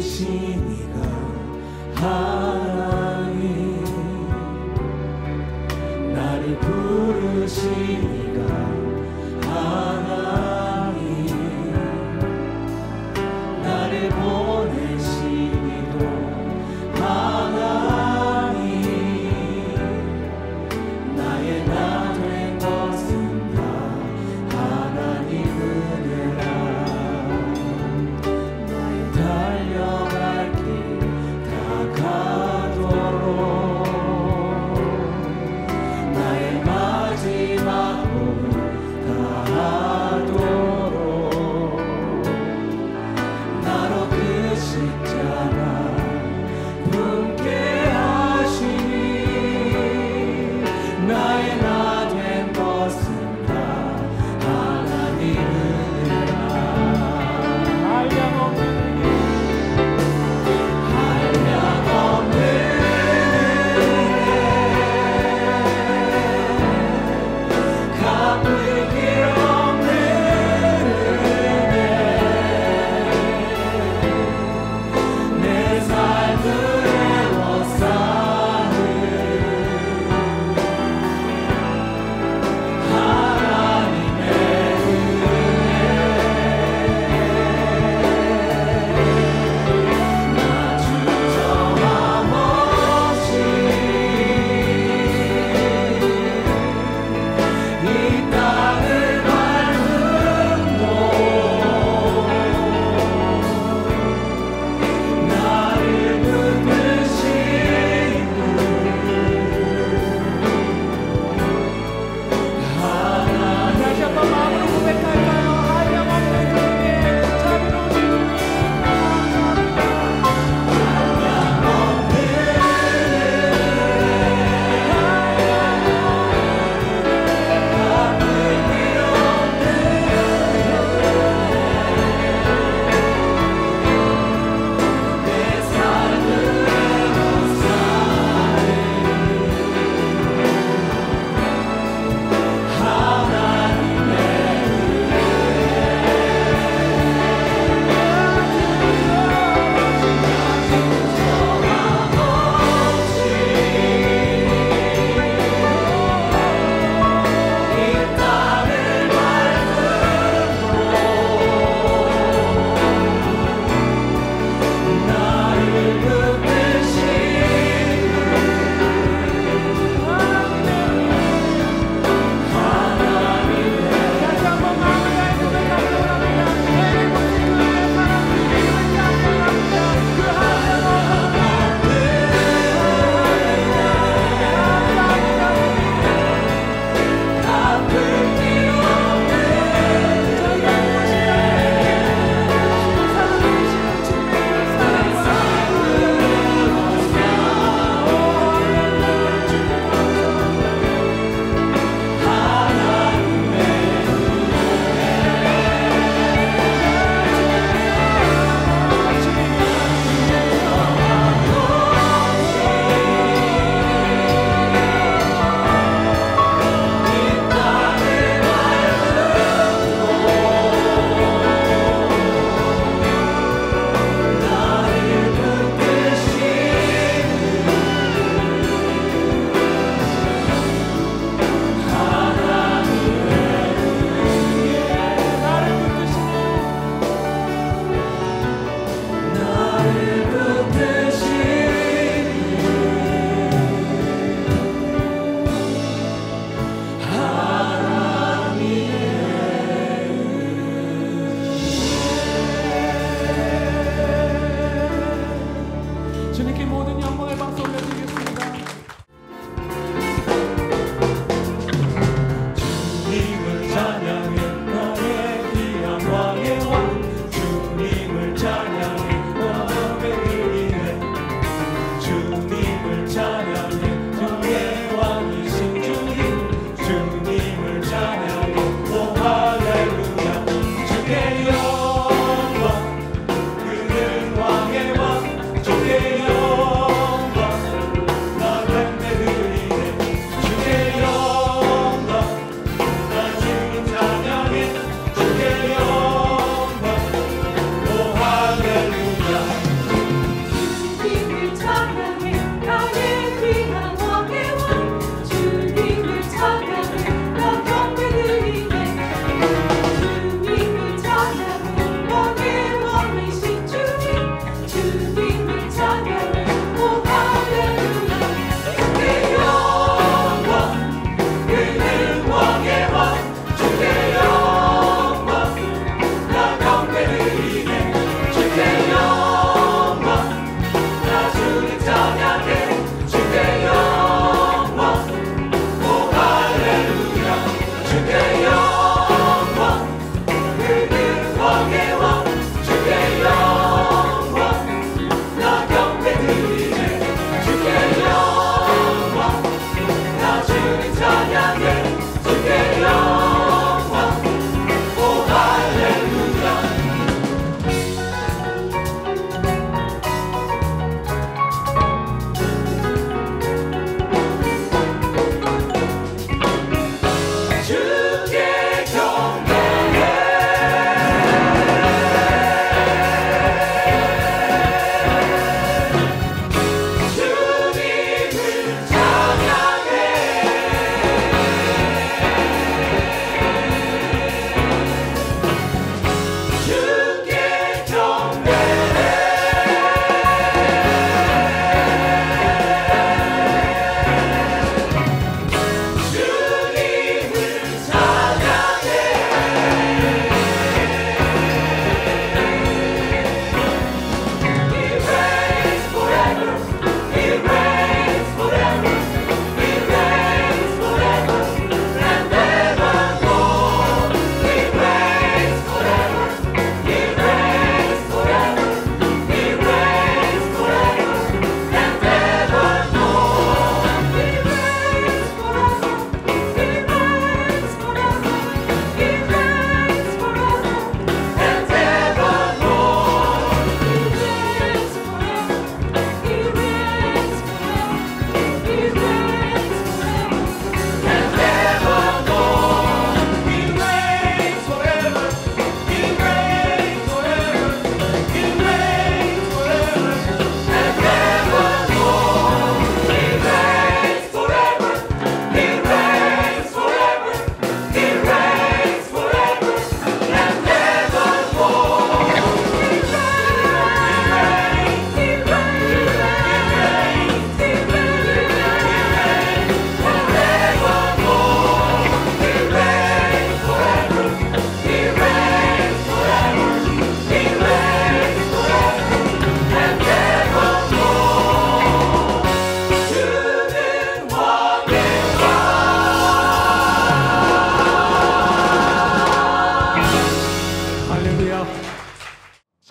부르시니가 하나님, 나를 부르시니가 하나님, 나를 보내시니도 하나님, 나의 나 된 것은 다 하나님 은혜라. 나의 달려갈 길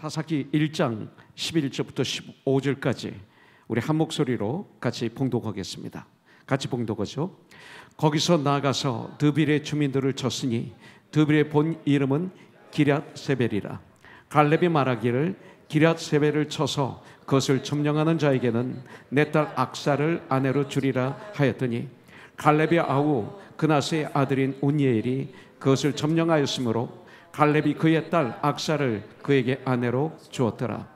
사사기 1장 11절부터 15절까지 우리 한 목소리로 같이 봉독하겠습니다. 같이 봉독하죠. 거기서 나아가서 드빌의 주민들을 쳤으니 드빌의 본 이름은 기럇세벨이라. 갈렙이 말하기를 기럇세벨을 쳐서 그것을 점령하는 자에게는 내 딸 악사를 아내로 주리라 하였더니 갈렙의 아우 그나스의 아들인 온니엘이 그것을 점령하였으므로 갈렙이 그의 딸 악사를 그에게 아내로 주었더라.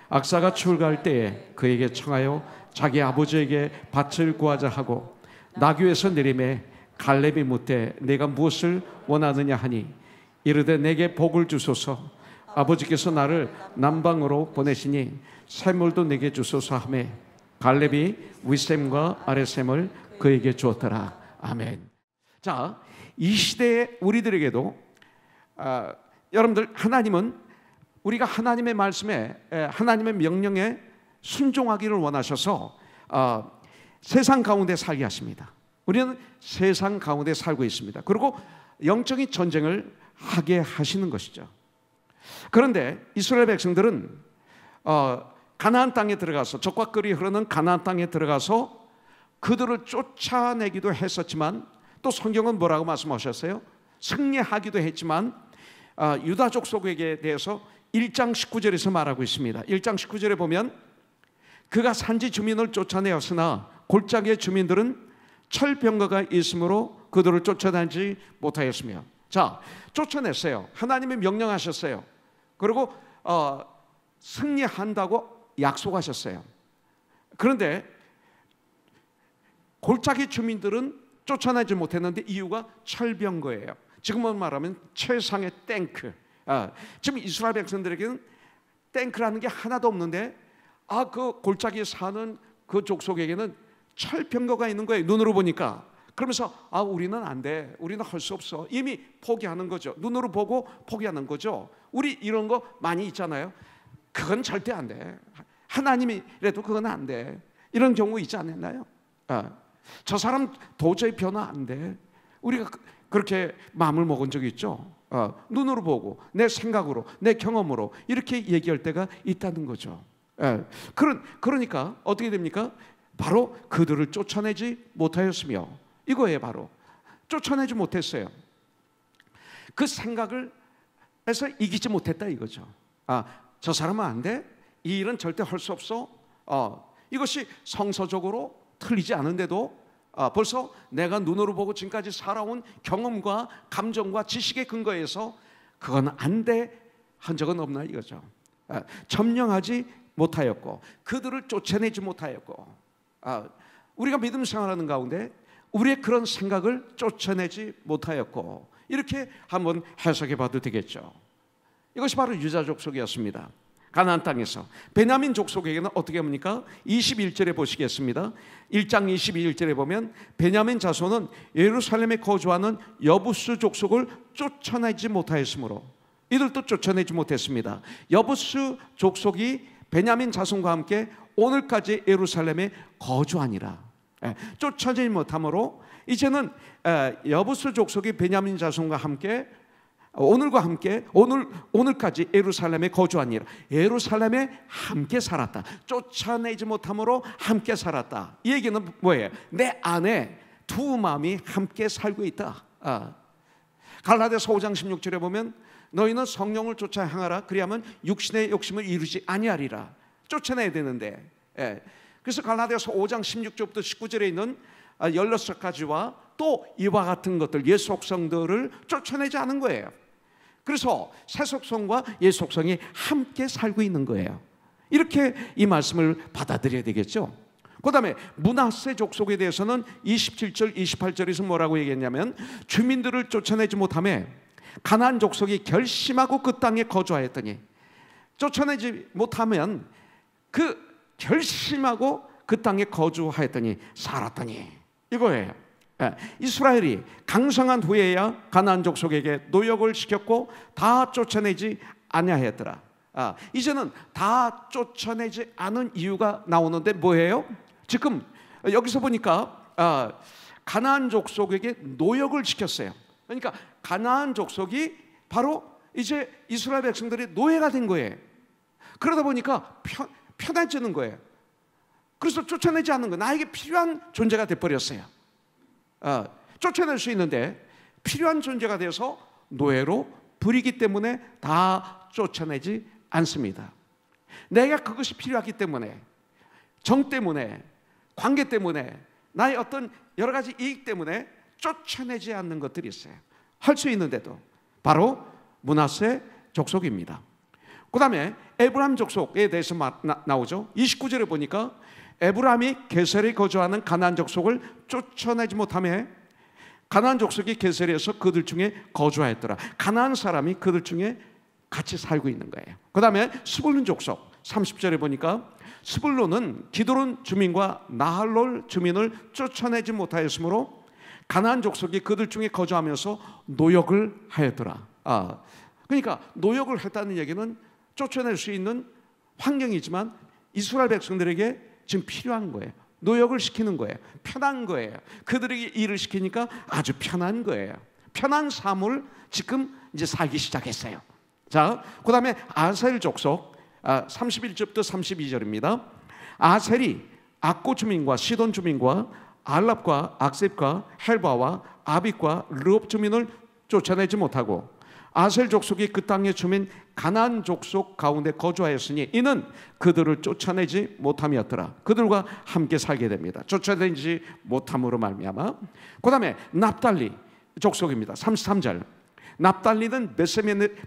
악사가 출가할 때에 그에게 청하여 자기 아버지에게 밭을 구하자 하고 나귀에서 내림에 갈렙이 묻되 내가 무엇을 원하느냐 하니 이르되 내게 복을 주소서. 아버지께서 나를 남방으로 보내시니 샘물도 내게 주소서 하매 갈렙이 윗샘과 아랫샘을 그에게 주었더라. 아멘. 자, 이 시대의 우리들에게도 여러분들, 하나님은 우리가 하나님의 말씀에, 하나님의 명령에 순종하기를 원하셔서 세상 가운데 살게 하십니다. 우리는 세상 가운데 살고 있습니다. 그리고 영적인 전쟁을 하게 하시는 것이죠. 그런데 이스라엘 백성들은 가나안 땅에 들어가서, 적과 꿀이 흐르는 가나안 땅에 들어가서 그들을 쫓아내기도 했었지만, 또 성경은 뭐라고 말씀하셨어요? 승리하기도 했지만 유다 족속에게 대해서 1장 19절에서 말하고 있습니다. 1장 19절에 보면 그가 산지 주민을 쫓아내었으나 골짜기의 주민들은 철병거가 있으므로 그들을 쫓아내지 못하였으며. 자, 쫓아냈어요. 하나님이 명령하셨어요. 그리고 승리한다고 약속하셨어요. 그런데 골짜기 주민들은 쫓아내지 못했는데 이유가 철병거예요. 지금은 말하면 최상의 탱크. 지금 이스라엘 백성들에게는 탱크라는 게 하나도 없는데 그 골짜기에 사는 그 족속에게는 철병거가 있는 거예요. 눈으로 보니까. 그러면서 우리는 안 돼, 우리는 할 수 없어, 이미 포기하는 거죠. 눈으로 보고 포기하는 거죠. 우리 이런 거 많이 있잖아요. 그건 절대 안 돼, 하나님이라도 그건 안 돼, 이런 경우 있지 않았나요? 저 사람 도저히 변화 안 돼, 우리가 그렇게 마음을 먹은 적이 있죠. 눈으로 보고 내 생각으로, 내 경험으로 이렇게 얘기할 때가 있다는 거죠. 그러니까 어떻게 됩니까? 바로 그들을 쫓아내지 못하였으며, 이거예요. 바로 쫓아내지 못했어요. 그 생각을 해서 이기지 못했다 이거죠. 저 사람은 안 돼, 이 일은 절대 할 수 없어. 이것이 성서적으로 틀리지 않은데도 벌써 내가 눈으로 보고 지금까지 살아온 경험과 감정과 지식의 근거에서 그건 안 돼 한 적은 없나 이거죠. 점령하지 못하였고 그들을 쫓아내지 못하였고, 우리가 믿음 생활하는 가운데 우리의 그런 생각을 쫓아내지 못하였고, 이렇게 한번 해석해 봐도 되겠죠. 이것이 바로 유다 족속이었습니다. 가나안 땅에서 베냐민 족속에게는 어떻게 합니까? 21절에 보시겠습니다. 1장 21절에 보면 베냐민 자손은 예루살렘에 거주하는 여부스 족속을 쫓아내지 못하였으므로, 이들도 쫓아내지 못했습니다. 여부스 족속이 베냐민 자손과 함께 오늘까지 예루살렘에 거주하니라. 쫓아내지 못함으로 이제는 여부스 족속이 베냐민 자손과 함께 오늘까지 예루살렘에 거주하니라. 예루살렘에 함께 살았다. 쫓아내지 못함으로 함께 살았다. 이 얘기는 뭐예요? 내 안에 두 마음이 함께 살고 있다. 갈라디아서 5장 16절에 보면 너희는 성령을 쫓아 행하라, 그리하면 육신의 욕심을 이루지 아니하리라. 쫓아내야 되는데, 그래서 갈라디아서 5장 16절부터 19절에 있는 16가지와 또 이와 같은 것들, 옛 속성들을 쫓아내지 않은 거예요. 그래서 새 속성과 옛 속성이 함께 살고 있는 거예요. 이렇게 이 말씀을 받아들여야 되겠죠. 그 다음에 므낫세 족속에 대해서는 27절 28절에서 뭐라고 얘기했냐면, 주민들을 쫓아내지 못하며 가나안 족속이 결심하고 그 땅에 거주하였더니, 쫓아내지 못하면 그 결심하고 그 땅에 거주하였더니 살았더니, 이거예요. 이스라엘이 강성한 후에야 가나안 족속에게 노역을 시켰고 다 쫓아내지 아니하였더라. 이제는 다 쫓아내지 않은 이유가 나오는데 뭐예요? 지금 여기서 보니까 가나안 족속에게 노역을 시켰어요. 그러니까 가나안 족속이 바로 이제 이스라엘 백성들의 노예가 된 거예요. 그러다 보니까 편해지는 거예요. 그래서 쫓아내지 않는 거예요. 나에게 필요한 존재가 돼버렸어요. 쫓아낼 수 있는데 필요한 존재가 되어서 노예로 부리기 때문에 다 쫓아내지 않습니다. 내가 그것이 필요하기 때문에, 정 때문에, 관계 때문에, 나의 어떤 여러 가지 이익 때문에 쫓아내지 않는 것들이 있어요. 할 수 있는데도. 바로 므낫세 족속입니다. 그 다음에 에브라임 족속에 대해서 나오죠. 29절에 보니까 에브라임이 게셀에 거주하는 가나안 족속을 쫓아내지 못하며 가나안 족속이 게셀에서 그들 중에 거주하였더라. 가나안 사람이 그들 중에 같이 살고 있는 거예요. 그 다음에 스불론 족속 30절에 보니까 스불론은 기드론 주민과 나할롤 주민을 쫓아내지 못하였으므로 가나안 족속이 그들 중에 거주하면서 노역을 하였더라. 그러니까 노역을 했다는 얘기는 쫓아낼 수 있는 환경이지만 이스라엘 백성들에게 지금 필요한 거예요. 노역을 시키는 거예요. 편한 거예요. 그들에게 일을 시키니까 아주 편한 거예요. 편한 삶을 지금 이제 살기 시작했어요. 자, 그 다음에 아셀 족속 31절부터 32절입니다. 아셀이 악고 주민과 시돈 주민과 알랍과 악셉과 헬바와 아빅과 르업 주민을 쫓아내지 못하고 아셀 족속이 그 땅의 주민 가나안 족속 가운데 거주하였으니 이는 그들을 쫓아내지 못함이었더라. 그들과 함께 살게 됩니다. 쫓아내지 못함으로 말미암아. 그 다음에 납달리 족속입니다. 33절. 납달리는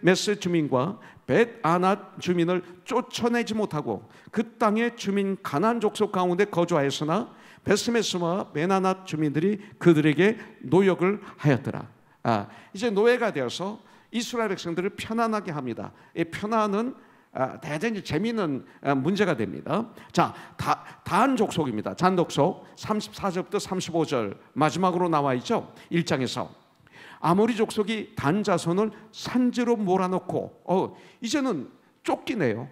메스 주민과 벳아낫 주민을 쫓아내지 못하고 그 땅의 주민 가나안 족속 가운데 거주하였으나 베스메스와 메나낫 주민들이 그들에게 노역을 하였더라. 이제 노예가 되어서 이스라엘 백성들을 편안하게 합니다. 이 편안은 대단히 재미있는 문제가 됩니다. 자, 단 족속입니다. 단 족속 34절부터 35절 마지막으로 나와 있죠. 1장에서 아모리 족속이 단 자손을 산지로 몰아넣고 이제는 쫓기네요.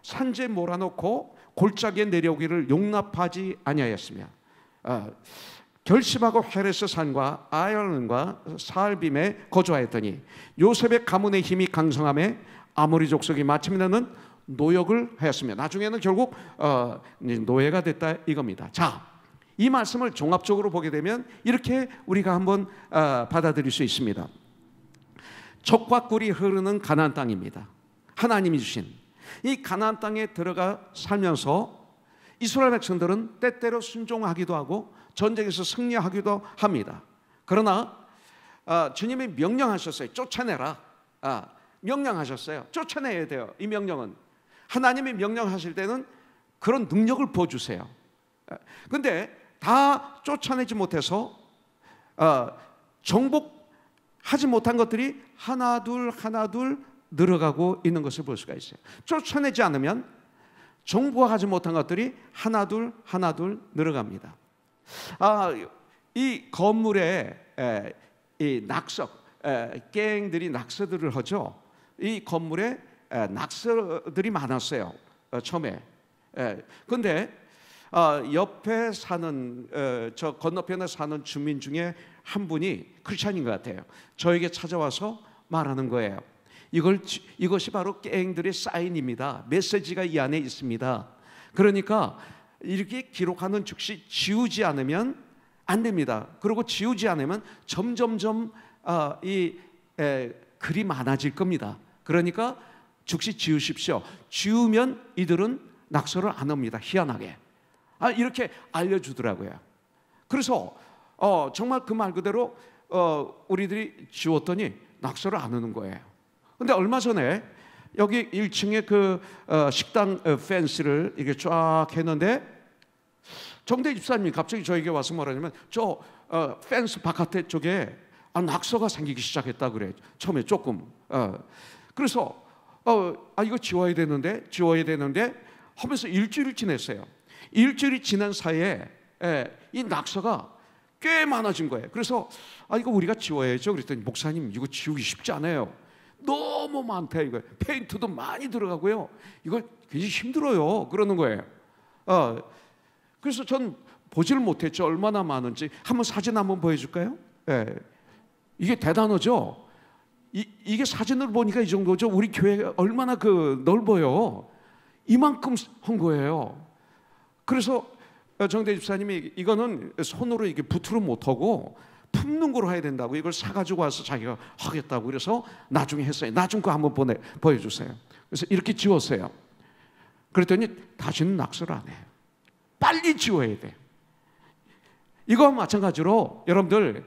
산지에 몰아넣고 골짜기에 내려오기를 용납하지 아니하였으며 결심하고 헤레스 산과 아얄론과 사알빔에 거주하였더니 요셉의 가문의 힘이 강성함에 아모리 족속이 마침내는 노역을 하였으며 나중에는 결국 노예가 됐다 이겁니다. 자, 이 말씀을 종합적으로 보게 되면 이렇게 우리가 한번 받아들일 수 있습니다. 젖과 꿀이 흐르는 가나안 땅입니다. 하나님이 주신 이 가나안 땅에 들어가 살면서 이스라엘 백성들은 때때로 순종하기도 하고 전쟁에서 승리하기도 합니다. 그러나 주님이 명령하셨어요. 쫓아내라. 명령하셨어요. 쫓아내야 돼요. 이 명령은 하나님이 명령하실 때는 그런 능력을 부어주세요. 그런데 다 쫓아내지 못해서 정복하지 못한 것들이 하나둘 늘어가고 있는 것을 볼 수가 있어요. 쫓아내지 않으면 정복하지 못한 것들이 하나둘 늘어갑니다. 이 건물에 이 낙석 갱들이 낙서들을 하죠. 이 건물에 낙서들이 많았어요. 처음에. 그런데 옆에 사는 저 건너편에 사는 주민 중에 한 분이 크리스찬인 것 같아요. 저에게 찾아와서 말하는 거예요. 이것이 바로 갱들의 사인입니다. 메시지가 이 안에 있습니다. 그러니까 이렇게 기록하는 즉시 지우지 않으면 안 됩니다. 그리고 지우지 않으면 점점점 글이 많아질 겁니다. 그러니까 즉시 지우십시오. 지우면 이들은 낙서를 안 합니다. 희한하게. 이렇게 알려주더라고요. 그래서 정말 그 말 그대로 우리들이 지웠더니 낙서를 안 하는 거예요. 근데 얼마 전에 여기 1층에 그 식당 펜스를 이렇게 쫙 했는데 정대 집사님이 갑자기 저에게 와서 뭐라냐면 저 펜스 바깥에 쪽에 낙서가 생기기 시작했다 그래. 처음에 조금. 그래서 이거 지워야 되는데 하면서 일주일을 지냈어요. 일주일이 지난 사이에 이 낙서가 꽤 많아진 거예요. 그래서 이거 우리가 지워야죠. 그랬더니 목사님 이거 지우기 쉽지 않아요. 너무 많대 이거. 페인트도 많이 들어가고요. 이거 굉장히 힘들어요. 그러는 거예요. 그래서 전 보지를 못했죠. 얼마나 많은지. 한번 사진 한번 보여줄까요? 이게 대단하죠. 이게 사진을 보니까 이 정도죠. 우리 교회가 얼마나 넓어요. 이만큼 한 거예요. 그래서 정대 집사님이 이거는 손으로 이렇게 부트로 못하고 품는 거로 해야 된다고, 이걸 사가지고 와서 자기가 하겠다고 그래서 나중에 했어요. 나중 거 한번 보여주세요. 그래서 이렇게 지웠어요. 그랬더니 다시는 낙서를 안 해요. 빨리 지워야 돼. 이거와 마찬가지로 여러분들,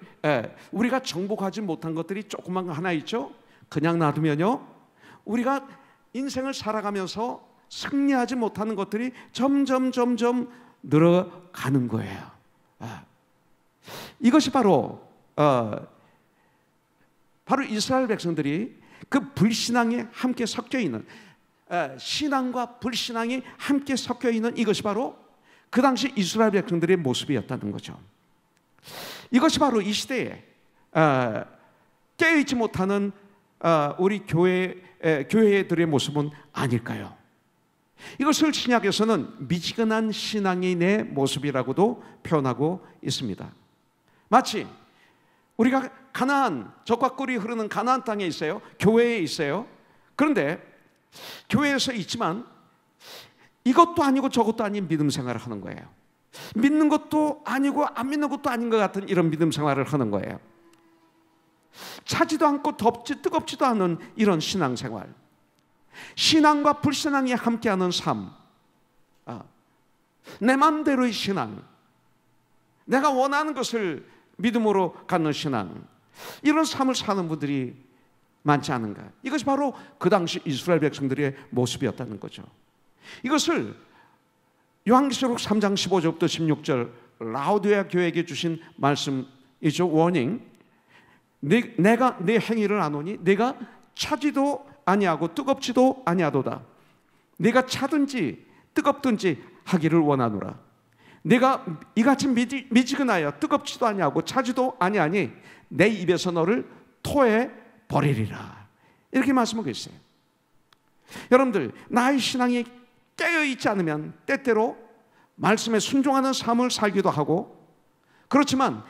우리가 정복하지 못한 것들이 조그만 거 하나 있죠. 그냥 놔두면요, 우리가 인생을 살아가면서 승리하지 못하는 것들이 점점 늘어가는 거예요. 이것이 바로 이스라엘 백성들이 그 불신앙에 함께 섞여 있는, 신앙과 불신앙이 함께 섞여 있는 이것이 바로 그 당시 이스라엘 백성들의 모습이었다는 거죠. 이것이 바로 이 시대에 깨어있지 못하는 우리 교회들의 모습은 아닐까요? 이것을 신약에서는 미지근한 신앙인의 모습이라고도 표현하고 있습니다. 마치 우리가 가나안, 적과 꿀이 흐르는 가나안 땅에 있어요. 교회에 있어요. 그런데 교회에서 있지만 이것도 아니고 저것도 아닌 믿음 생활을 하는 거예요. 믿는 것도 아니고 안 믿는 것도 아닌 것 같은 이런 믿음 생활을 하는 거예요. 차지도 않고 덥지 뜨겁지도 않은 이런 신앙 생활, 신앙과 불신앙이 함께하는 삶, 내 마음대로의 신앙, 내가 원하는 것을 믿음으로 갖는 신앙, 이런 삶을 사는 분들이 많지 않은가. 이것이 바로 그 당시 이스라엘 백성들의 모습이었다는 거죠. 이것을 요한계시록 3장 15절부터 16절 라오디게아 교회에게 주신 말씀이죠. 워닝. 내가 내 행위를 아노니 내가 차지도 아니하고 뜨겁지도 아니하도다. 내가 차든지 뜨겁든지 하기를 원하노라. 내가 이같이 미지근하여 뜨겁지도 아니하고 차지도 아니하니 내 입에서 너를 토해 버리리라. 이렇게 말씀하고 있어요. 여러분들, 나의 신앙이 깨어있지 않으면 때때로 말씀에 순종하는 삶을 살기도 하고, 그렇지만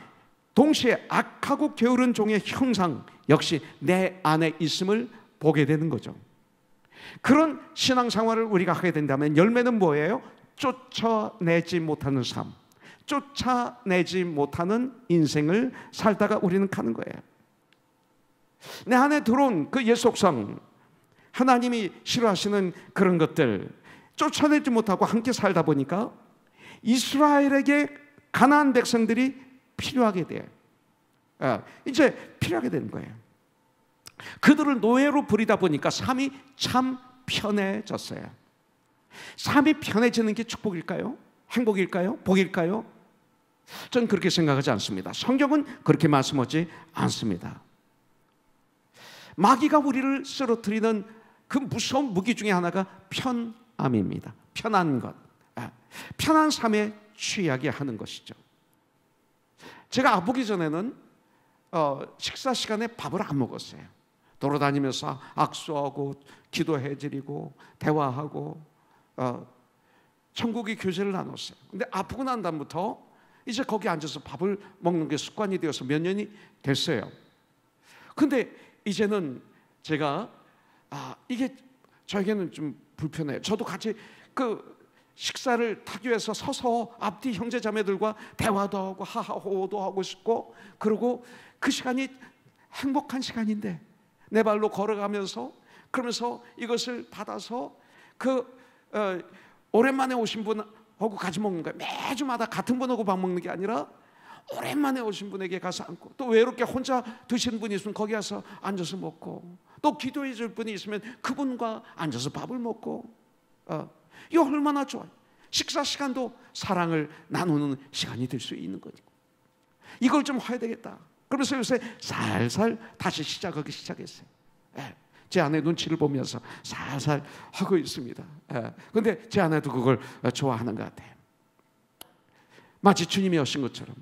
동시에 악하고 게으른 종의 형상 역시 내 안에 있음을 보게 되는 거죠. 그런 신앙생활을 우리가 하게 된다면 열매는 뭐예요? 쫓아내지 못하는 삶, 쫓아내지 못하는 인생을 살다가 우리는 가는 거예요. 내 안에 들어온 그 옛 속성, 하나님이 싫어하시는 그런 것들 쫓아내지 못하고 함께 살다 보니까 이스라엘에게 가나안 백성들이 필요하게 돼요. 이제 필요하게 되는 거예요. 그들을 노예로 부리다 보니까 삶이 참 편해졌어요. 삶이 편해지는 게 축복일까요? 행복일까요? 복일까요? 저는 그렇게 생각하지 않습니다. 성경은 그렇게 말씀하지 않습니다. 마귀가 우리를 쓰러뜨리는 그 무서운 무기 중에 하나가 편함입니다. 편한 것, 편한 삶에 취하게 하는 것이죠. 제가 아프기 전에는 식사 시간에 밥을 안 먹었어요. 돌아다니면서 악수하고 기도해드리고 대화하고 천국의 교제를 나눴어요. 근데 아프고 난 다음부터 이제 거기 앉아서 밥을 먹는 게 습관이 되어서 몇 년이 됐어요. 근데 이제는 제가 이게 저에게는 좀 불편해요. 저도 같이 그 식사를 타기 위해서 서서 앞뒤 형제 자매들과 대화도 하고 하하호도 하고 싶고, 그리고 그 시간이 행복한 시간인데 내 발로 걸어가면서 그러면서 이것을 받아서 오랜만에 오신 분하고 같이 먹는 거예요. 매주마다 같은 분하고 밥 먹는 게 아니라 오랜만에 오신 분에게 가서 앉고, 또 외롭게 혼자 드시는 분이 있으면 거기 가서 앉아서 먹고, 또 기도해 줄 분이 있으면 그분과 앉아서 밥을 먹고, 이거 얼마나 좋아요. 식사 시간도 사랑을 나누는 시간이 될 수 있는 거니까 이걸 좀 해야 되겠다. 그래서 요새 살살 다시 시작하기 시작했어요. 제 아내 눈치를 보면서 살살 하고 있습니다. 그런데 제 아내도 그걸 좋아하는 것 같아요. 마치 주님이 오신 것처럼.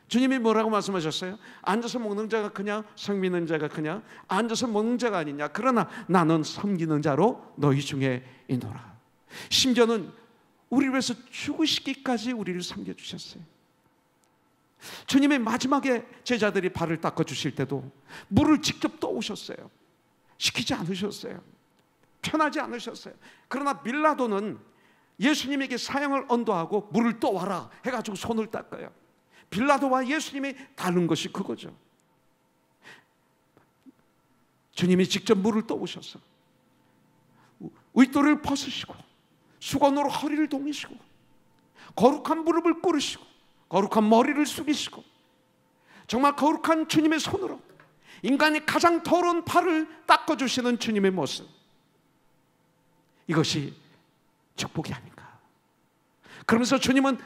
주님이 뭐라고 말씀하셨어요? 앉아서 먹는 자가 그냥 섬기는 자가 그냥 앉아서 먹는 자가 아니냐. 그러나 나는 섬기는 자로 너희 중에 있노라. 심지어는 우리를 위해서 죽으시기까지 우리를 섬겨주셨어요. 주님의 마지막에 제자들이 발을 닦아주실 때도 물을 직접 떠오셨어요. 시키지 않으셨어요. 편하지 않으셨어요. 그러나 빌라도는 예수님에게 사형을 언도하고 물을 떠와라 해가지고 손을 닦아요. 빌라도와 예수님이 다른 것이 그거죠. 주님이 직접 물을 떠오셔서 윗도를 벗으시고 수건으로 허리를 동이시고 거룩한 무릎을 꿇으시고 거룩한 머리를 숙이시고 정말 거룩한 주님의 손으로 인간이 가장 더러운 발을 닦아주시는 주님의 모습, 이것이 축복이 아닌가. 그러면서 주님은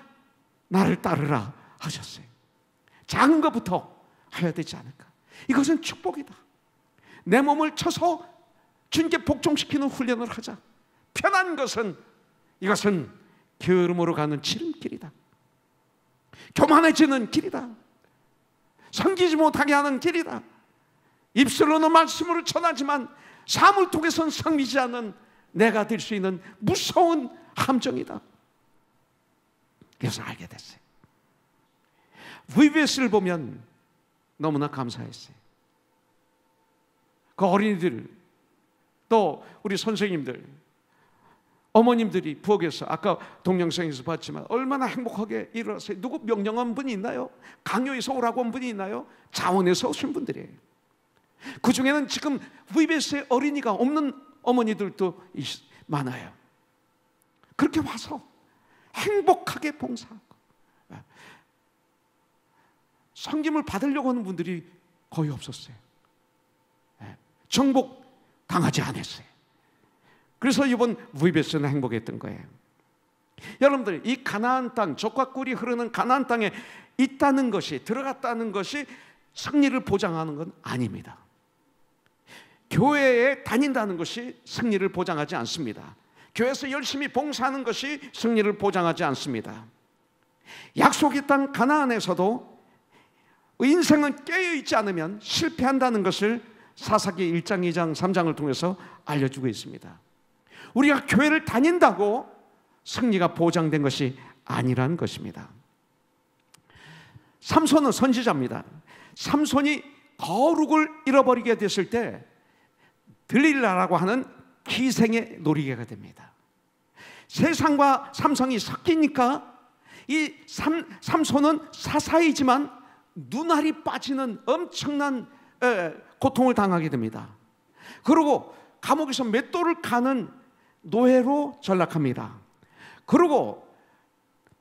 나를 따르라 하셨어요. 작은 것부터 해야 되지 않을까. 이것은 축복이다. 내 몸을 쳐서 주님께 복종시키는 훈련을 하자. 편한 것은, 이것은 게으름으로 가는 지름길이다. 교만해지는 길이다. 섬기지 못하게 하는 길이다. 입술로는 말씀으로 전하지만 삶을 통해서는 섬기지 않는 내가 될 수 있는 무서운 함정이다. 그래서 알게 됐어요. VBS를 보면 너무나 감사했어요. 그 어린이들, 또 우리 선생님들, 어머님들이 부엌에서 아까 동영상에서 봤지만 얼마나 행복하게 일어났어요. 누구 명령한 분이 있나요? 강요에서 오라고 한 분이 있나요? 자원에서 오신 분들이에요. 그 중에는 지금 VBS에 어린이가 없는 어머니들도 많아요. 그렇게 와서 행복하게 봉사하고 섬김을 받으려고 하는 분들이 거의 없었어요. 정복 당하지 않았어요. 그래서 이번 VBS는 행복했던 거예요. 여러분들, 이 가나안 땅, 젖과 꿀이 흐르는 가나안 땅에 있다는 것이, 들어갔다는 것이 승리를 보장하는 건 아닙니다. 교회에 다닌다는 것이 승리를 보장하지 않습니다. 교회에서 열심히 봉사하는 것이 승리를 보장하지 않습니다. 약속의 땅 가나안에서도 인생은 깨어있지 않으면 실패한다는 것을 사사기 1장, 2장, 3장을 통해서 알려주고 있습니다. 우리가 교회를 다닌다고 승리가 보장된 것이 아니라는 것입니다. 삼손은 선지자입니다. 삼손이 거룩을 잃어버리게 됐을 때 들릴라라고 하는 기생의 놀이개가 됩니다. 세상과 삼성이 섞이니까 이 삼손은 사사이지만 눈알이 빠지는 엄청난 고통을 당하게 됩니다. 그리고 감옥에서 맷돌을 가는 노예로 전락합니다. 그리고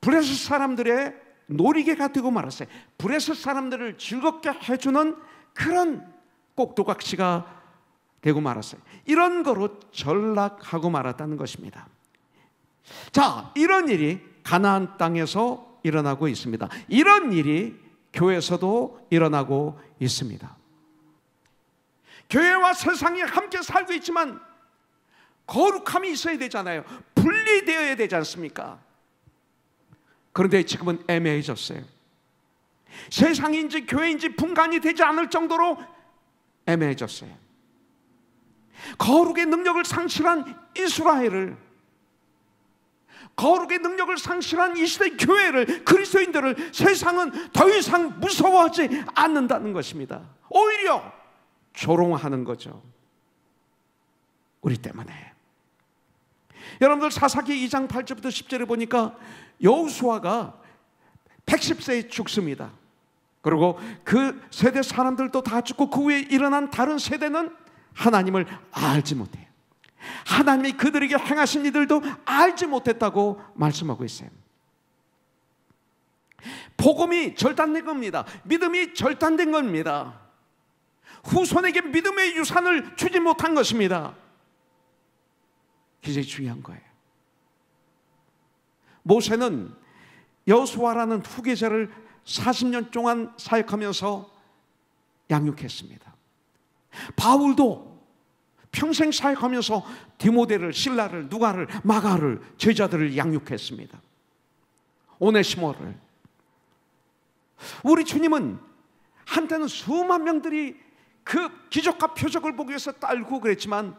브레스 사람들의 놀이개가 되고 말았어요. 브레스 사람들을 즐겁게 해주는 그런 꼭두각시가 되고 말았어요. 이런 거로 전락하고 말았다는 것입니다. 자, 이런 일이 가나안 땅에서 일어나고 있습니다. 이런 일이 교회에서도 일어나고 있습니다. 교회와 세상이 함께 살고 있지만 거룩함이 있어야 되잖아요. 분리되어야 되지 않습니까? 그런데 지금은 애매해졌어요. 세상인지 교회인지 분간이 되지 않을 정도로 애매해졌어요. 거룩의 능력을 상실한 이스라엘을, 거룩의 능력을 상실한 이 시대 교회를, 그리스도인들을 세상은 더 이상 무서워하지 않는다는 것입니다. 오히려 조롱하는 거죠. 우리 때문에. 여러분들 사사기 2장 8절부터 10절에 보니까 여호수아가 110세에 죽습니다. 그리고 그 세대 사람들도 다 죽고 그 후에 일어난 다른 세대는 하나님을 알지 못해요. 하나님이 그들에게 행하신 이들도 알지 못했다고 말씀하고 있어요. 복음이 절단된 겁니다. 믿음이 절단된 겁니다. 후손에게 믿음의 유산을 주지 못한 것입니다. 굉장히 중요한 거예요. 모세는 여호수아라는 후계자를 40년 동안 사역하면서 양육했습니다. 바울도 평생 사역하면서 디모데를, 실라를, 누가를, 마가를, 제자들을 양육했습니다. 오네시모를. 우리 주님은 한때는 수만 명들이 그 기적과 표적을 보기 위해서 딸고 그랬지만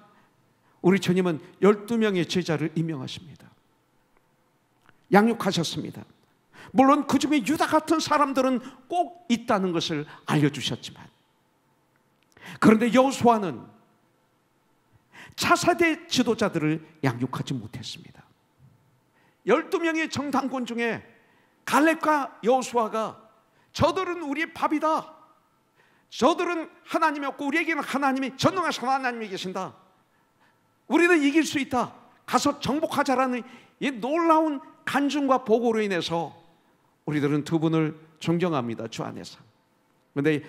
우리 주님은 12명의 제자를 임명하십니다. 양육하셨습니다. 물론 그 중에 유다 같은 사람들은 꼭 있다는 것을 알려주셨지만, 그런데 여호수아는 차세대 지도자들을 양육하지 못했습니다. 12명의 정탐꾼 중에 갈렙과 여호수아가 저들은 우리의 밥이다, 저들은 하나님이 없고 우리에게는 하나님이, 전능하신 하나님이 계신다, 우리는 이길 수 있다, 가서 정복하자라는 이 놀라운 간증과 보고로 인해서 우리들은 두 분을 존경합니다, 주 안에서. 그런데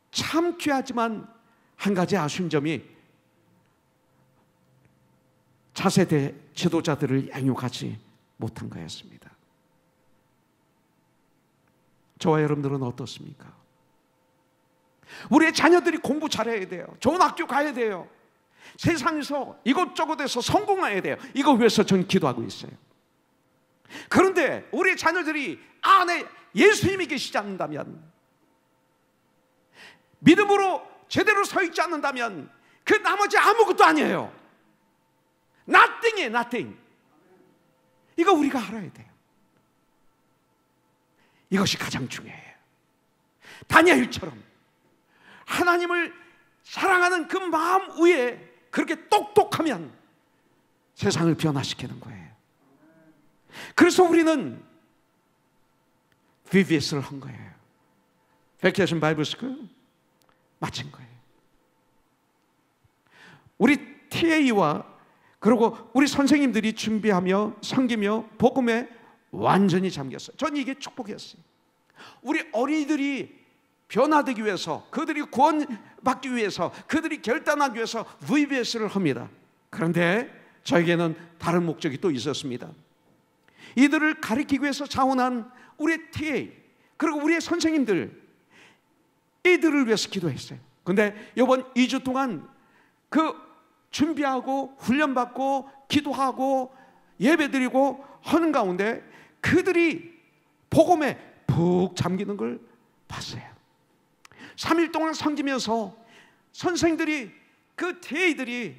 참 귀하지만 한 가지 아쉬운 점이 차세대 지도자들을 양육하지 못한 거였습니다. 저와 여러분들은 어떻습니까? 우리의 자녀들이 공부 잘해야 돼요. 좋은 학교 가야 돼요. 세상에서 이것저것에서 성공해야 돼요. 이거 위해서 저는 기도하고 있어요. 그런데 우리의 자녀들이 안에 예수님이 계시지 않는다면, 믿음으로 제대로 서 있지 않는다면 그 나머지 아무것도 아니에요. Nothing이에요, nothing. 이거 우리가 알아야 돼요. 이것이 가장 중요해요. 다니엘처럼 하나님을 사랑하는 그 마음 위에 그렇게 똑똑하면 세상을 변화시키는 거예요. 그래서 우리는 VBS를 한 거예요. Vacation Bible School 마친 거예요. 우리 TA와 그리고 우리 선생님들이 준비하며 섬기며 복음에 완전히 잠겼어요. 전 이게 축복이었어요. 우리 어린이들이 변화되기 위해서, 그들이 구원받기 위해서, 그들이 결단하기 위해서 VBS를 합니다. 그런데 저에게는 다른 목적이 또 있었습니다. 이들을 가르치기 위해서 자원한 우리 TA 그리고 우리의 선생님들, 이들을 위해서 기도했어요. 그런데 이번 2주 동안 그 준비하고 훈련받고 기도하고 예배드리고 하는 가운데 그들이 복음에 푹 잠기는 걸 봤어요. 3일 동안 섬기면서 선생들이, 그 TA들이,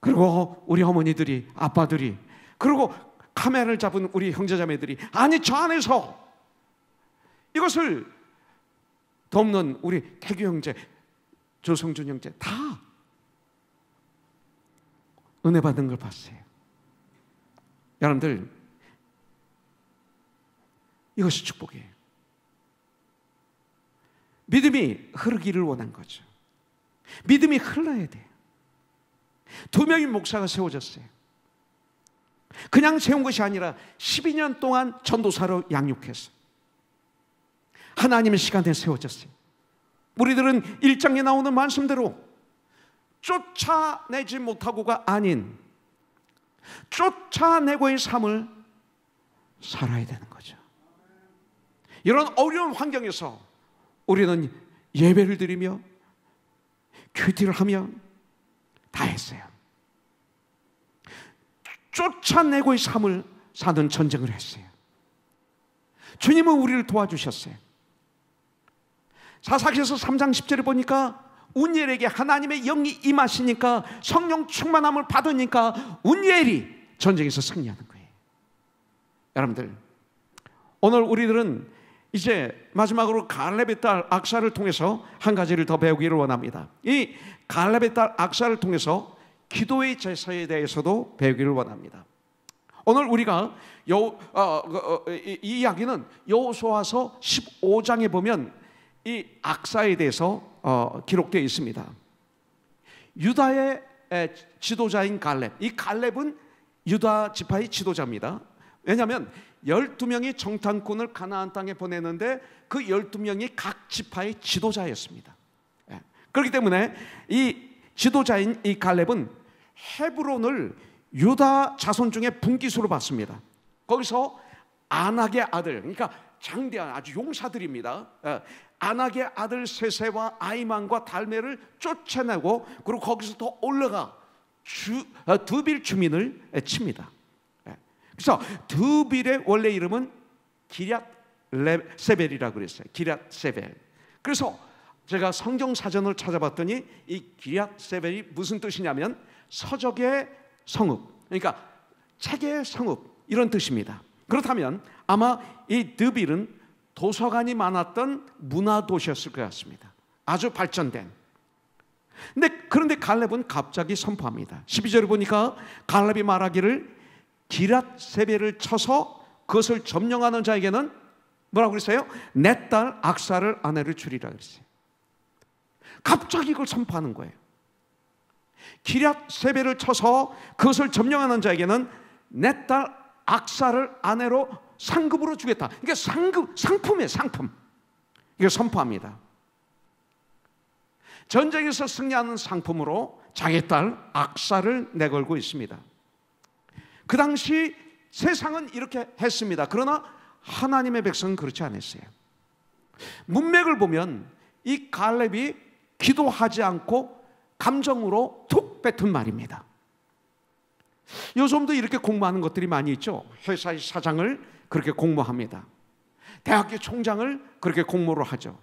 그리고 우리 어머니들이, 아빠들이, 그리고 카메라를 잡은 우리 형제자매들이, 아니 저 안에서 이것을 돕는 우리 태규 형제, 조성준 형제 다 은혜 받은 걸 봤어요. 여러분들, 이것이 축복이에요. 믿음이 흐르기를 원한 거죠. 믿음이 흘러야 돼요. 2명의 목사가 세워졌어요. 그냥 세운 것이 아니라 12년 동안 전도사로 양육해서 하나님의 시간에 세워졌어요. 우리들은 1장에 나오는 말씀대로 쫓아내지 못하고가 아닌 쫓아내고의 삶을 살아야 되는 거죠. 이런 어려운 환경에서 우리는 예배를 드리며 큐티를 하며 다 했어요. 쫓아내고의 삶을 사는 전쟁을 했어요. 주님은 우리를 도와주셨어요. 사사기서 3장 10절에 보니까 운니엘에게 하나님의 영이 임하시니까, 성령 충만함을 받으니까 운니엘이 전쟁에서 승리하는 거예요. 여러분들, 오늘 우리들은 이제 마지막으로 갈렙의 딸 악사를 통해서 한 가지를 더 배우기를 원합니다. 이 갈렙의 딸 악사를 통해서 기도의 제사에 대해서도 배우기를 원합니다. 오늘 우리가 이 이야기는 여호수아서 15장에 보면 이 악사에 대해서 기록되어 있습니다. 유다의 지도자인 갈렙, 이 갈렙은 유다 지파의 지도자입니다. 왜냐하면 12명의 정탐꾼을 가나안 땅에 보내는데 그 12명이 각 지파의 지도자였습니다. 그렇기 때문에 이 지도자인 이 갈렙은 헤브론을 유다 자손 중에 분기수로 받습니다. 거기서 아낙의 아들, 그러니까 장대한 아주 용사들입니다. 아낙의 아들 세세와 아이만과 달메를 쫓아내고, 그리고 거기서 더 올라가 드빌 주민을 칩니다. 그래서 드빌의 원래 이름은 기럇 세벨이라고 그랬어요. 기럇 세벨. 그래서 제가 성경 사전을 찾아봤더니 이 기럇 세벨이 무슨 뜻이냐면 서적의 성읍, 그러니까 책의 성읍, 이런 뜻입니다. 그렇다면 아마 이 드빌은 도서관이 많았던 문화 도시였을 것 같습니다. 아주 발전된. 그런데 갈렙은 갑자기 선포합니다. 12절에 보니까 갈렙이 말하기를 기랏세벨을 쳐서 그것을 점령하는 자에게는 뭐라고 그랬어요? 내 딸 악사를 아내를 주리라 그랬어요. 갑자기 이걸 선포하는 거예요. 기랏세벨을 쳐서 그것을 점령하는 자에게는 내 딸 악사를 아내로 상급으로 주겠다. 이게 상품이에요, 상품. 이거 선포합니다. 전쟁에서 승리하는 상품으로 자기 딸 악사를 내걸고 있습니다. 그 당시 세상은 이렇게 했습니다. 그러나 하나님의 백성은 그렇지 않았어요. 문맥을 보면 이 갈렙이 기도하지 않고 감정으로 툭 뱉은 말입니다. 요즘도 이렇게 공모하는 것들이 많이 있죠. 회사의 사장을 그렇게 공모합니다. 대학교 총장을 그렇게 공모를 하죠.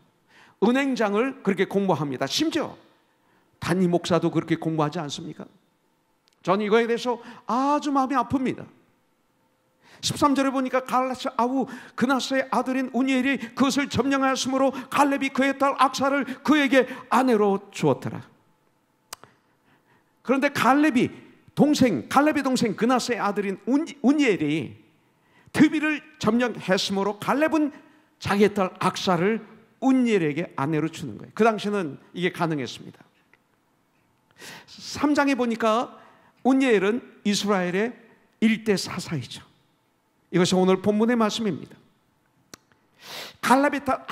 은행장을 그렇게 공모합니다. 심지어 단임 목사도 그렇게 공모하지 않습니까? 저는 이거에 대해서 아주 마음이 아픕니다. 13절에 보니까 그나스의 아들인 운니엘이 그것을 점령하였으므로 갈렙이 그의 딸 악사를 그에게 아내로 주었더라. 그런데 갈렙의 동생 그나스의 아들인 운니엘이 드비를 점령했으므로 갈렙은 자기의 딸 악사를 운니엘에게 아내로 주는 거예요. 그 당시는 이게 가능했습니다. 3장에 보니까 운니엘은 이스라엘의 일대 사사이죠. 이것이 오늘 본문의 말씀입니다. 갈렙의 딸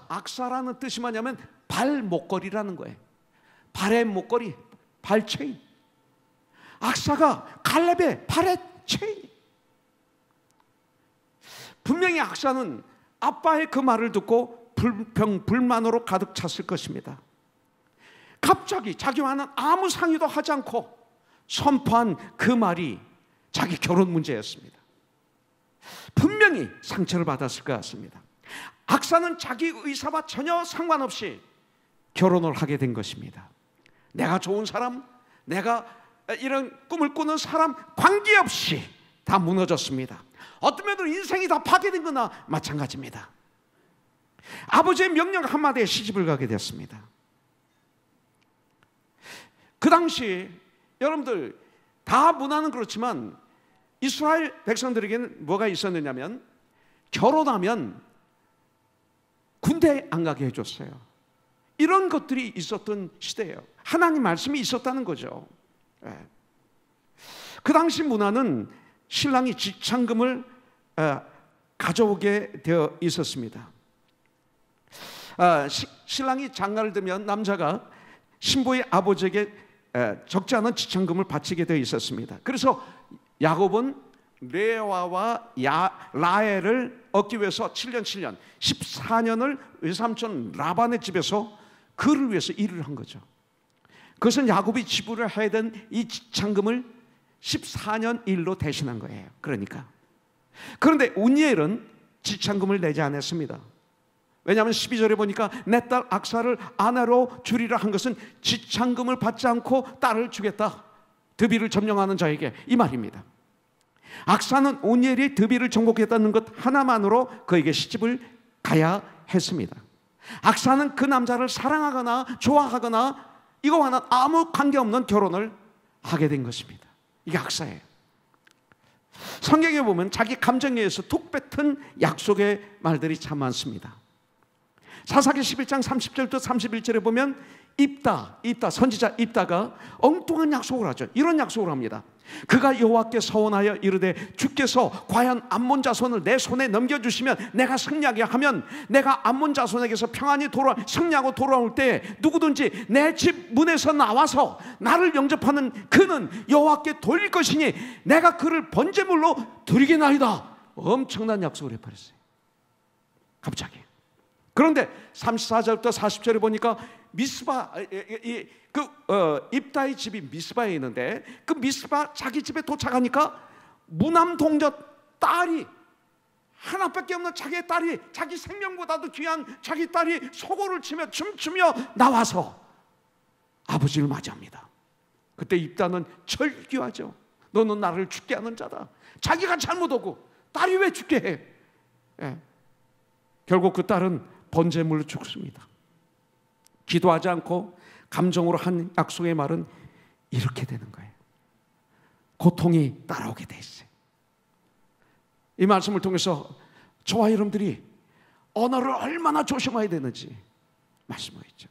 악사라는 뜻이 뭐냐면 발 목걸이라는 거예요. 발의 목걸이, 발 체인. 악사가 갈렙의 발의 체인. 분명히 악사는 아빠의 그 말을 듣고 불만으로 가득 찼을 것입니다. 갑자기 자기와는 아무 상의도 하지 않고 선포한 그 말이 자기 결혼 문제였습니다. 분명히 상처를 받았을 것 같습니다. 악사는 자기 의사와 전혀 상관없이 결혼을 하게 된 것입니다. 내가 좋은 사람, 내가 이런 꿈을 꾸는 사람 관계없이 다 무너졌습니다. 어떤 면으로 인생이 다 파괴된 거나 마찬가지입니다. 아버지의 명령 한마디에 시집을 가게 됐습니다. 그 당시 여러분들 다 문화는 그렇지만 이스라엘 백성들에게는 뭐가 있었느냐면 결혼하면 군대에 안 가게 해줬어요. 이런 것들이 있었던 시대예요. 하나님 말씀이 있었다는 거죠. 그 당시 문화는 신랑이 지참금을 가져오게 되어 있었습니다. 신랑이 장가를 들면 남자가 신부의 아버지에게 적지 않은 지참금을 바치게 되어 있었습니다. 그래서 야곱은 레아와 라헬을 얻기 위해서 14년을 외삼촌 라반의 집에서 그를 위해서 일을 한 거죠. 그것은 야곱이 지불을 해야 되는 이 지참금을 14년 일로 대신한 거예요. 그런데 운니엘은 지참금을 내지 않았습니다. 왜냐하면 12절에 보니까 내 딸 악사를 아내로 주리라 한 것은 지참금을 받지 않고 딸을 주겠다, 드비를 점령하는 자에게, 이 말입니다. 악사는 운니엘이 드비를 정복했다는 것 하나만으로 그에게 시집을 가야 했습니다. 악사는 그 남자를 사랑하거나 좋아하거나 이거와는 아무 관계없는 결혼을 하게 된 것입니다. 이게 악사예요. 성경에 보면 자기 감정에 의해서 툭 뱉은 약속의 말들이 참 많습니다. 사사기 11장 30절부터 31절에 보면 입다 선지자 입다가 엉뚱한 약속을 하죠. 이런 약속을 합니다. 그가 여호와께 서원하여 이르되 주께서 과연 암몬 자손을 내 손에 넘겨주시면 내가 승리하게 하면 내가 암몬 자손에게서 평안히 승리하고 돌아올 때 누구든지 내 집 문에서 나와서 나를 영접하는 그는 여호와께 돌릴 것이니 내가 그를 번제물로 드리겠나이다. 엄청난 약속을 해버렸어요. 갑자기. 그런데 34절부터 40절에 보니까 미스바, 입다의 집이 미스바에 있는데 그 미스바 자기 집에 도착하니까 무남동적 딸이, 하나밖에 없는 자기의 딸이, 자기 생명보다도 귀한 자기 딸이 소고를 치며 춤추며 나와서 아버지를 맞이합니다. 그때 입다는 절규하죠. 너는 나를 죽게 하는 자다. 자기가 잘못하고 딸이 왜 죽게 해? 결국 그 딸은 번제물로 죽습니다. 기도하지 않고 감정으로 한 약속의 말은 이렇게 되는 거예요. 고통이 따라오게 돼 있어요. 이 말씀을 통해서 저와 여러분들이 언어를 얼마나 조심해야 되는지 말씀하고 있죠.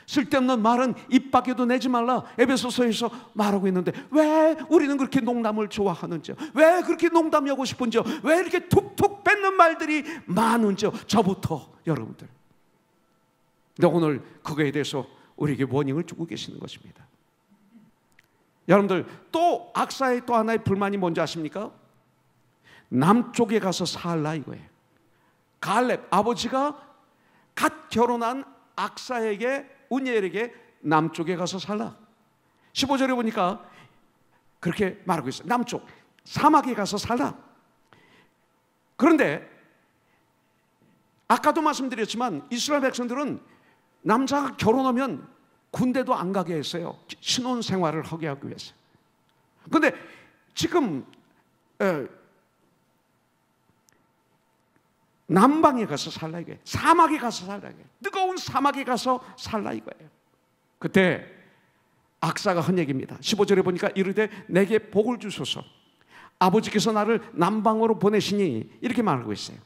쓸데없는 말은 입 밖에도 내지 말라 에베소서에서 말하고 있는데 왜 우리는 그렇게 농담을 좋아하는지요? 왜 그렇게 농담하고 싶은지요? 왜 이렇게 툭툭 뱉는 말들이 많은지요? 저부터 여러분들. 근데 오늘 그거에 대해서 우리에게 워닝을 주고 계시는 것입니다. 여러분들, 또 악사의 또 하나의 불만이 뭔지 아십니까? 남쪽에 가서 살라 이거예요. 갈렙 아버지가 갓 결혼한 악사에게, 운니엘에게 남쪽에 가서 살라. 15절에 보니까 그렇게 말하고 있어요. 남쪽 사막에 가서 살라. 그런데 아까도 말씀드렸지만 이스라엘 백성들은 남자가 결혼하면 군대도 안 가게 했어요. 신혼생활을 하게 하기 위해서. 그런데 지금 남방에 가서 살라 이거예요. 사막에 가서 살라 이거예요. 뜨거운 사막에 가서 살라 이거예요. 그때 악사가 한 얘기입니다. 15절에 보니까 이르되 내게 복을 주소서 아버지께서 나를 남방으로 보내시니 이렇게 말하고 있어요.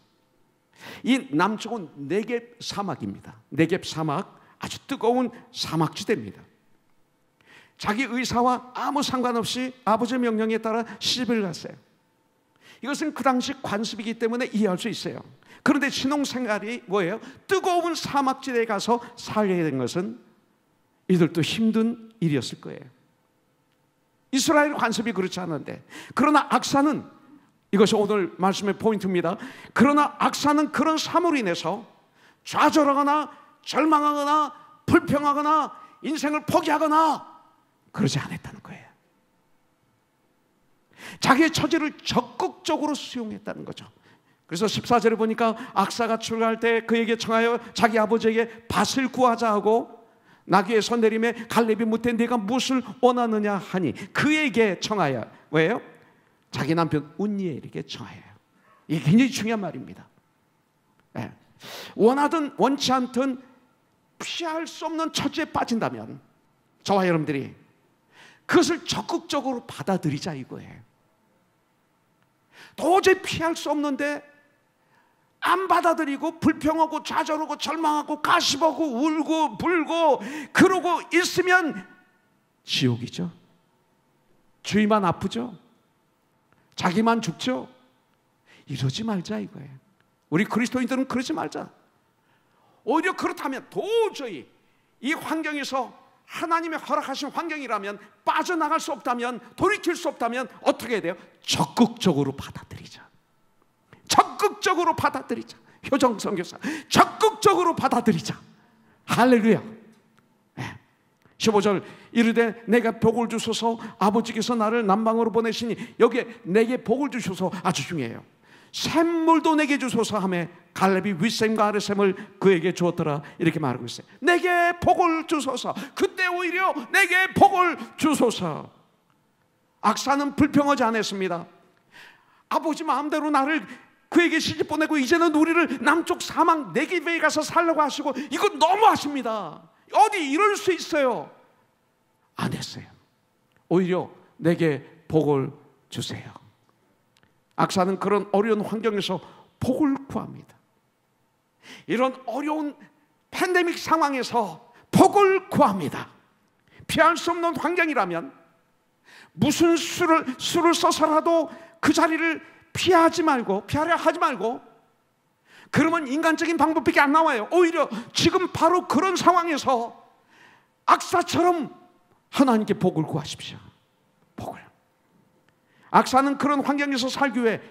이 남쪽은 네겝 사막입니다. 네겝 사막, 아주 뜨거운 사막지대입니다. 자기 의사와 아무 상관없이 아버지의 명령에 따라 시집을 갔어요. 이것은 그 당시 관습이기 때문에 이해할 수 있어요. 그런데 신혼생활이 뭐예요? 뜨거운 사막지대에 가서 살게 된 것은 이들도 힘든 일이었을 거예요. 이스라엘 관습이 그렇지 않은데, 그러나 악사는, 이것이 오늘 말씀의 포인트입니다. 그러나 악사는 그런 삶으로 인해서 좌절하거나 절망하거나 불평하거나 인생을 포기하거나 그러지 않았다는 거예요. 자기의 처지를 적극적으로 수용했다는 거죠. 그래서 14절에 보니까 악사가 출가할 때 그에게 청하여 자기 아버지에게 밭을 구하자 하고 나귀에서 내림에 갈렙이 묻되 네가 무엇을 원하느냐 하니 그에게 청하여, 왜요? 자기 남편 운니엘에게 청하여요. 이게 굉장히 중요한 말입니다. 네. 원하든 원치 않든 피할 수 없는 처지에 빠진다면 저와 여러분들이 그것을 적극적으로 받아들이자 이거예요. 도저히 피할 수 없는데 안 받아들이고 불평하고 좌절하고 절망하고 가십하고 울고 불고 그러고 있으면 지옥이죠. 주위만 아프죠. 자기만 죽죠. 이러지 말자 이거예요. 우리 그리스도인들은 그러지 말자. 오히려 그렇다면 도저히 이 환경에서 하나님의 허락하신 환경이라면 빠져나갈 수 없다면, 돌이킬 수 없다면 어떻게 해야 돼요? 적극적으로 받아들이자. 적극적으로 받아들이자. 효정 선교사, 적극적으로 받아들이자. 할렐루야. 15절 이르되 내가 복을 주소서 아버지께서 나를 남방으로 보내시니, 여기에 내게 복을 주소서 아주 중요해요. 샘물도 내게 주소서 하며 갈렙이 윗샘과 아랫샘을 그에게 주었더라 이렇게 말하고 있어요. 내게 복을 주소서. 그때 오히려 내게 복을 주소서. 악사는 불평하지 않았습니다. 아버지 마음대로 나를 그에게 시집 보내고 이제는 우리를 남쪽 사막 네겝에 가서 살려고 하시고 이거 너무하십니다. 어디 이럴 수 있어요? 안 했어요. 오히려 내게 복을 주세요. 악사는 그런 어려운 환경에서 복을 구합니다. 이런 어려운 팬데믹 상황에서 복을 구합니다. 피할 수 없는 환경이라면 무슨 수를 써서라도 그 자리를 피하려 하지 말고, 그러면 인간적인 방법밖에 안 나와요. 오히려 지금 바로 그런 상황에서 악사처럼 하나님께 복을 구하십시오. 복을. 악사는 그런 환경에서 살기 위해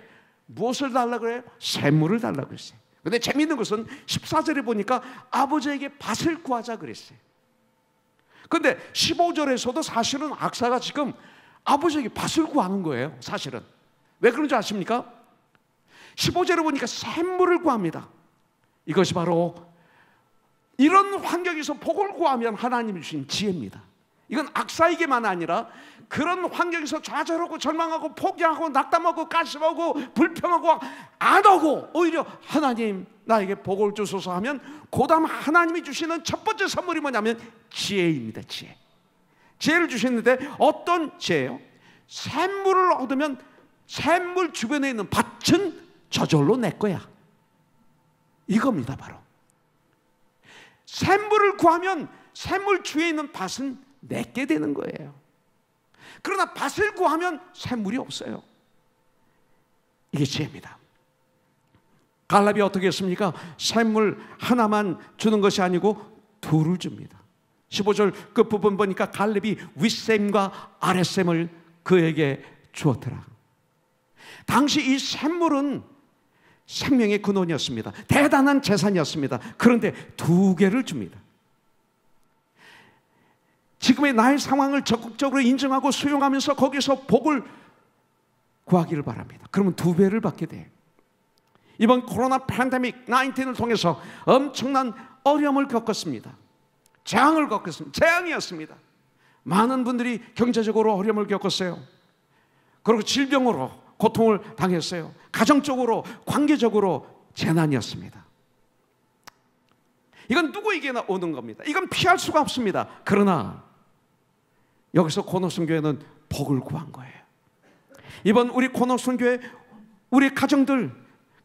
무엇을 달라고 그래요? 샘물을 달라고 했어요. 근데 재미있는 것은 14절에 보니까 아버지에게 밭을 구하자 그랬어요. 근데 15절에서도 사실은 악사가 지금 아버지에게 밭을 구하는 거예요. 사실은. 왜 그런지 아십니까? 15절에 보니까 샘물을 구합니다. 이것이 바로 이런 환경에서 복을 구하면 하나님이 주신 지혜입니다. 이건 악사에게만 아니라 그런 환경에서 좌절하고 절망하고 포기하고 낙담하고 가슴하고 불평하고 안 하고 오히려 하나님 나에게 복을 주소서 하면 그 다음 하나님이 주시는 첫 번째 선물이 뭐냐면 지혜입니다. 지혜를 주시는데 어떤 지혜요? 샘물을 얻으면 샘물 주변에 있는 밭은 저절로 내 거야. 이겁니다. 바로 샘물을 구하면 샘물 주위에 있는 밭은 내게 되는 거예요. 그러나 밭을 구하면 샘물이 없어요. 이게 지혜입니다. 갈렙이 어떻게 했습니까? 샘물 하나만 주는 것이 아니고 둘을 줍니다. 15절 끝부분 보니까 갈렙이 윗샘과 아랫샘을 그에게 주었더라. 당시 이 샘물은 생명의 근원이었습니다. 대단한 재산이었습니다. 그런데 두 개를 줍니다. 지금의 나의 상황을 적극적으로 인정하고 수용하면서 거기서 복을 구하기를 바랍니다. 그러면 두 배를 받게 돼요. 이번 코로나 팬데믹 19을 통해서 엄청난 어려움을 겪었습니다. 재앙을 겪었습니다. 재앙이었습니다. 많은 분들이 경제적으로 어려움을 겪었어요. 그리고 질병으로 고통을 당했어요. 가정적으로, 관계적으로 재난이었습니다. 이건 누구에게나 오는 겁니다. 이건 피할 수가 없습니다. 그러나 여기서 코너선교회는 복을 구한 거예요. 이번 우리 코너선교회 우리 가정들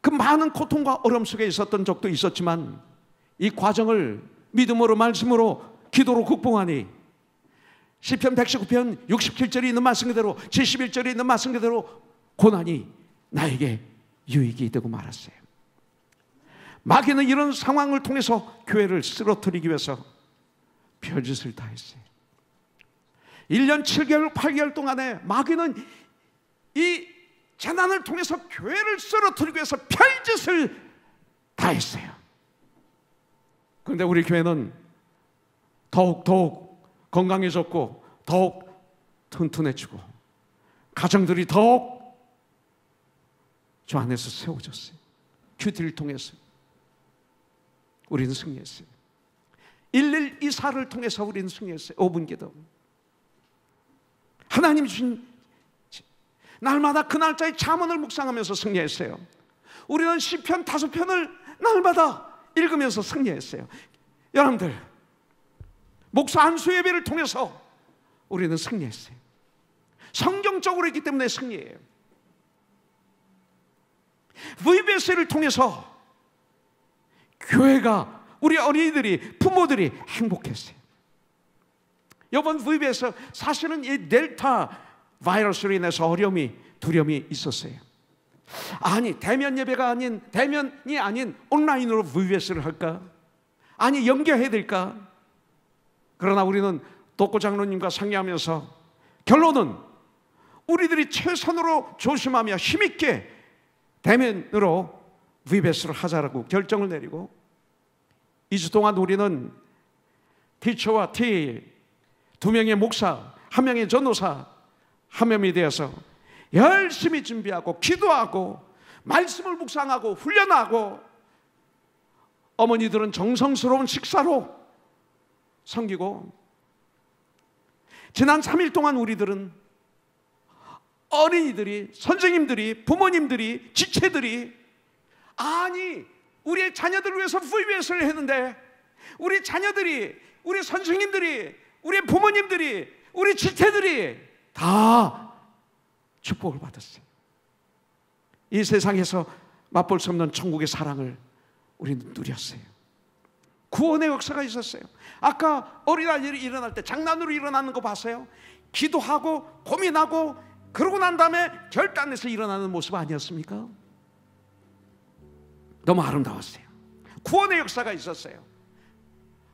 그 많은 고통과 어려움 속에 있었던 적도 있었지만 이 과정을 믿음으로 말씀으로 기도로 극복하니 시편 119편 67절이 있는 말씀 그대로 71절이 있는 말씀 그대로 고난이 나에게 유익이 되고 말았어요. 마귀는 이런 상황을 통해서 교회를 쓰러뜨리기 위해서 별짓을 다 했어요. 1년 7개월 8개월 동안에 마귀는 이 재난을 통해서 교회를 쓰러뜨리기 위해서 별짓을 다 했어요. 그런데 우리 교회는 더욱 건강해졌고 더욱 튼튼해지고 가정들이 더욱 저 안에서 세워졌어요. 큐티를 통해서 우리는 승리했어요. 1124를 통해서 우리는 승리했어요. 5분 기도. 하나님 주신 날마다 그 날짜의 잠언을 묵상하면서 승리했어요. 우리는 시편 5편을 날마다 읽으면서 승리했어요. 여러분들 목사 안수 예배를 통해서 우리는 승리했어요. 성경적으로 있기 때문에 승리해요. VBS를 통해서 교회가 우리 어린이들이 부모들이 행복했어요. 이번 VBS 사실은 이 델타 바이러스로 인해서 어려움이 두려움이 있었어요. 아니 대면이 아닌 온라인으로 VBS를 할까? 아니 연결해야 될까? 그러나 우리는 독고 장로님과 상의하면서 결론은 우리들이 최선으로 조심하며 힘있게 대면으로 VBS를 하자라고 결정을 내리고 2주 동안 우리는 티처와 티 2명의 목사, 1명의 전도사, 1명이 되어서 열심히 준비하고 기도하고 말씀을 묵상하고 훈련하고 어머니들은 정성스러운 식사로 섬기고 지난 3일 동안 우리들은 어린이들이, 선생님들이, 부모님들이, 지체들이 아니 우리의 자녀들을 위해서 VBS를 했는데 우리 자녀들이, 우리 선생님들이, 우리 부모님들이, 우리 지체들이 다 축복을 받았어요. 이 세상에서 맛볼 수 없는 천국의 사랑을 우리는 누렸어요. 구원의 역사가 있었어요. 아까 어린아이들이 일어날 때 장난으로 일어나는 거 봤어요? 기도하고 고민하고 그러고 난 다음에 결단해서 일어나는 모습 아니었습니까? 너무 아름다웠어요. 구원의 역사가 있었어요.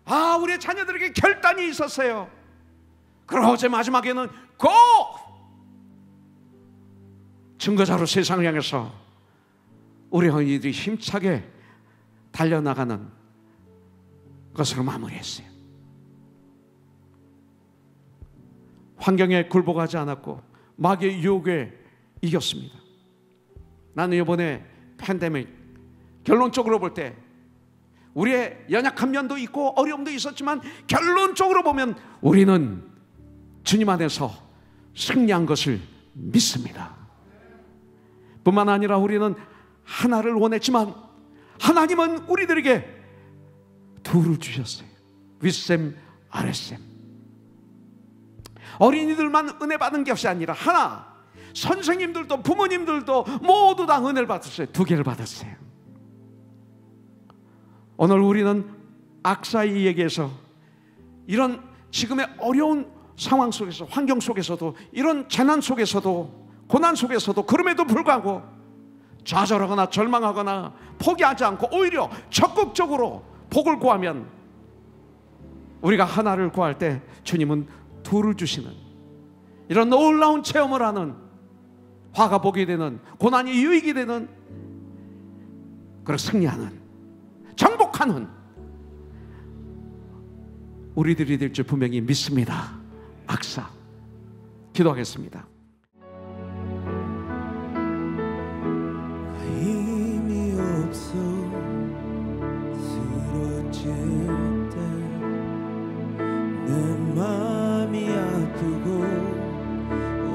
아, 우리의 자녀들에게 결단이 있었어요. 그리고 어제 마지막에는 고! 증거자로 세상을 향해서 우리 어린이들이 힘차게 달려나가는 것으로 마무리했어요. 환경에 굴복하지 않았고 마귀의 유혹에 이겼습니다. 나는 이번에 팬데믹 결론적으로 볼 때 우리의 연약한 면도 있고 어려움도 있었지만 결론적으로 보면 우리는 주님 안에서 승리한 것을 믿습니다. 뿐만 아니라 우리는 하나를 원했지만 하나님은 우리들에게 둘을 주셨어요. 윗셈, 아랫셈. 어린이들만 은혜 받은 것이 아니라 하나, 선생님들도 부모님들도 모두 다 은혜를 받았어요. 두 개를 받았어요. 오늘 우리는 악사이에게서 이런 지금의 어려운 상황 속에서, 환경 속에서도, 이런 재난 속에서도, 고난 속에서도, 그럼에도 불구하고 좌절하거나 절망하거나 포기하지 않고 오히려 적극적으로 복을 구하면, 우리가 하나를 구할 때 주님은 둘을 주시는, 이런 놀라운 체험을 하는, 화가 복이 되는, 고난이 유익이 되는, 그런 승리하는, 정복하는 우리들이 될 줄 분명히 믿습니다. 악사. 기도하겠습니다. 힘이 없어 쓰러질 때, 내 맘이 아프고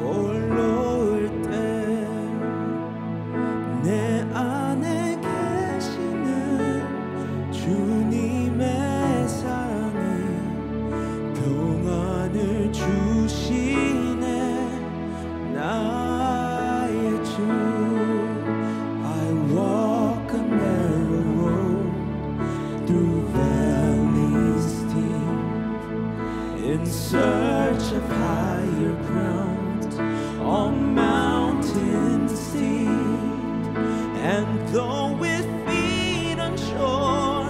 올라올 때, 내 안에 계시는 주님의 사랑이 평안을 주시네. 나의 주, I walk a narrow road through valleys deep, in search of higher ground, on mountains steep. And though with feet unsure,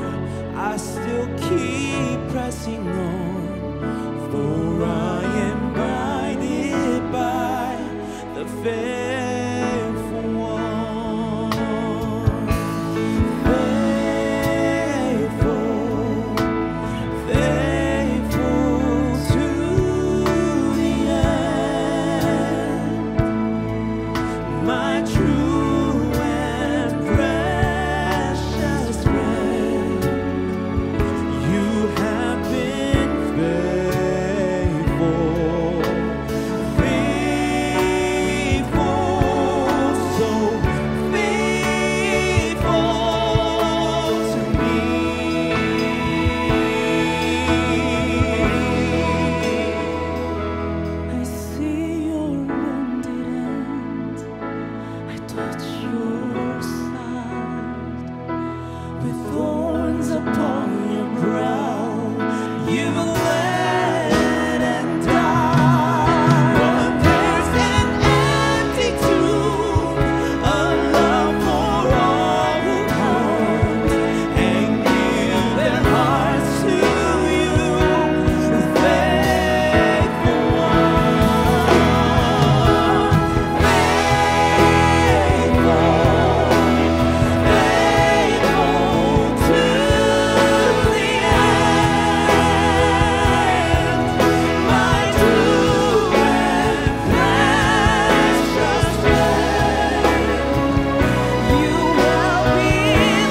I still keep pressing on, for I am guided by the faithful one. Faithful, faithful to the end, my true and precious friend. You have been faithful, faithful, so faithful to me. I see your wounded hand, I touch your side, with thorns upon your brow, you bled and died. But there's an empty tomb, a love for all who come and give their hearts to you, the faithful one. Faithful, faithful to the end, my true and precious friend. You have been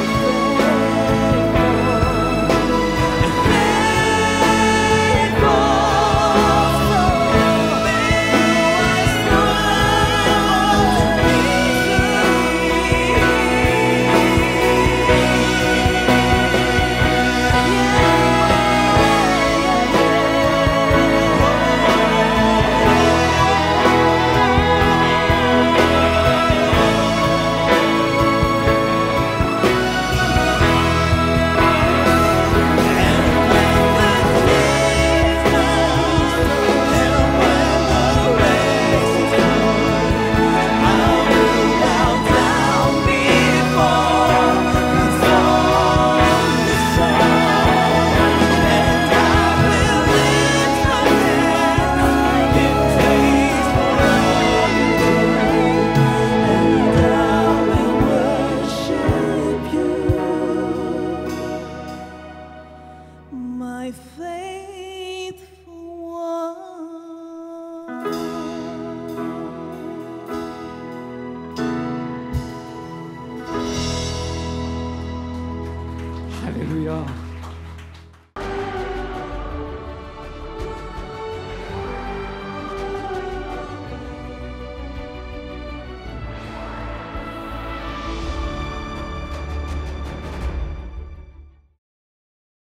my faithful one. 할렐루야.